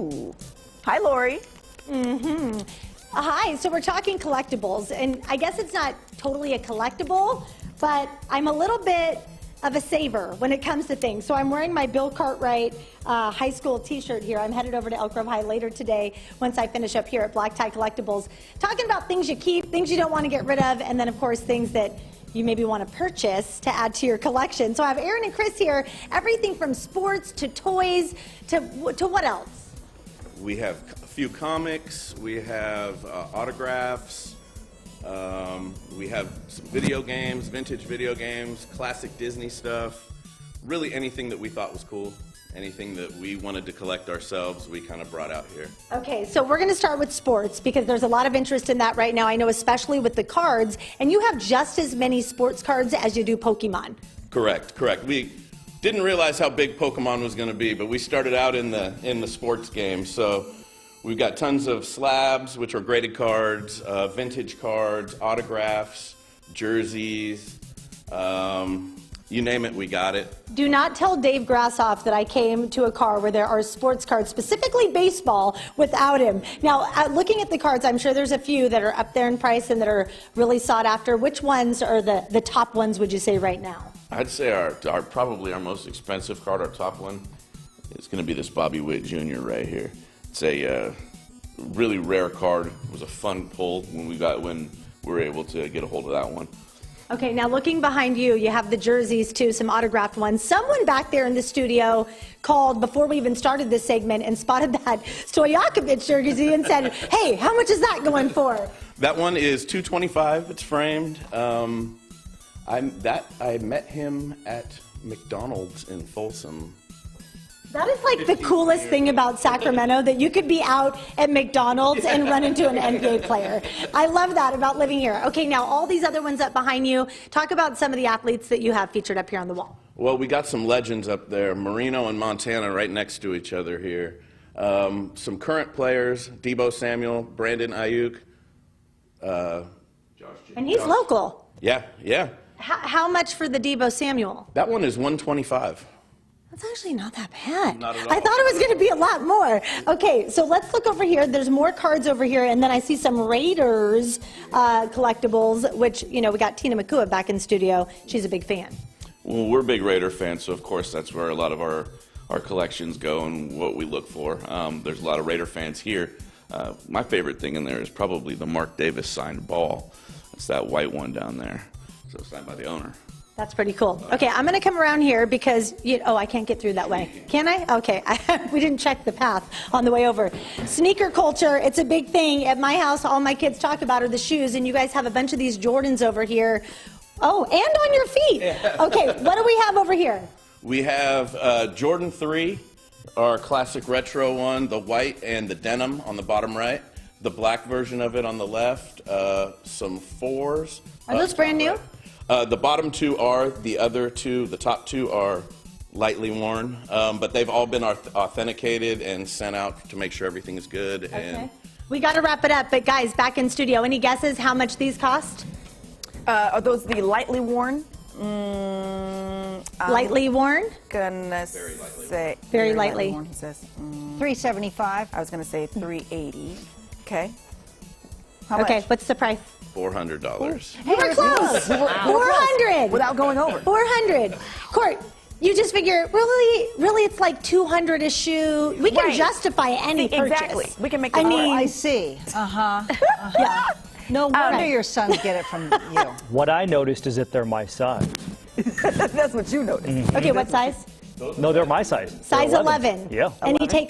Ooh. Hi, Lori. Hi, so we're talking collectibles, and I guess it's not totally a collectible, but I'm a little bit of a saver when it comes to things. So I'm wearing my Bill Cartwright high school t-shirt here. I'm headed over to Elk Grove High later today once I finish up here at Black Tie Collectibles, talking about things you keep, things you don't want to get rid of, and then of course things that you maybe want to purchase to add to your collection. So I have Aaron and Chris here, everything from sports to toys to what else? We have a few comics, we have autographs, we have some video games, vintage video games, classic Disney stuff, really anything that we thought was cool, anything that we wanted to collect ourselves, we kind of brought out here. Okay, so we're going to start with sports because there's a lot of interest in that right now. I know especially with the cards, and you have just as many sports cards as you do Pokemon. Correct. We didn't realize how big Pokemon was going to be, but we started out in the sports game. So we've got tons of slabs, which are graded cards, vintage cards, autographs, jerseys, you name it, we got it. Do not tell Dave Grassoff that I came to a car where there are sports cards, specifically baseball, without him. Now, looking at the cards, I'm sure there's a few that are up there in price and that are really sought after. Which ones are the top ones, would you say, right now? I'd say probably our most expensive card, our top one, is going to be this Bobby Witt Jr. right here. It's a really rare card. It was a fun pull when we were able to get a hold of that one. Okay, now looking behind you, you have the jerseys too, some autographed ones. Someone back there in the studio called before we even started this segment and spotted that Stojakovic jersey and said, hey, how much is that going for? That one is $225. It's framed. I met him at McDonald's in Folsom. That is like the coolest thing about Sacramento, that you could be out at McDonald's and run into an NBA player. I love that about living here. Okay, now all these other ones up behind you, talk about some of the athletes that you have featured up here on the wall. Well, we got some legends up there, Marino and Montana right next to each other here. Some current players, Deebo Samuel, Brandon Ayuk. And he's local. Yeah. How much for the Deebo Samuel? That one is $125. That's actually not that bad. Not at all. I thought it was going to be a lot more. Okay, so let's look over here. There's more cards over here, and then I see some Raiders collectibles, which, you know, we got Tina McCua back in studio. She's a big fan. Well, we're big Raider fans, so of course that's where a lot of our collections go and what we look for. There's a lot of Raider fans here. My favorite thing in there is probably the Mark Davis signed ball. It's that white one down there. So signed by the owner. That's pretty cool. Okay, I'm going to come around here because, I can't get through that way. Can I? Okay, we didn't check the path on the way over. Sneaker culture, it's a big thing. At my house, all my kids talk about are the shoes, and you guys have a bunch of these Jordans over here. Oh, and on your feet. Okay, what do we have over here? We have Jordan 3, our classic retro one, the white and the denim on the bottom right, the black version of it on the left, some 4s. Are those brand new? The bottom two are, the other two, the top two are lightly worn, but they've all been authenticated and sent out to make sure everything is good. Okay. And we got to wrap it up, but guys, back in studio, any guesses how much these cost? Are those the lightly worn? Lightly worn? Gonna Very lightly. say Very lightly. worn, he says. $375. I was gonna say 380. Okay. How Okay, much? what's the price? $400. Hey, we're close. 400. Without going over. 400. Court, you just figure, really, it's like 200 a shoe. We can Right. justify any purchase. Exactly. We can make I it mean, I see. yeah. No wonder Right. your sons get it from you. What I noticed is that they're my size. That's what you noticed. Okay, what size? No, they're my size. Size They're 11. Yeah. And you take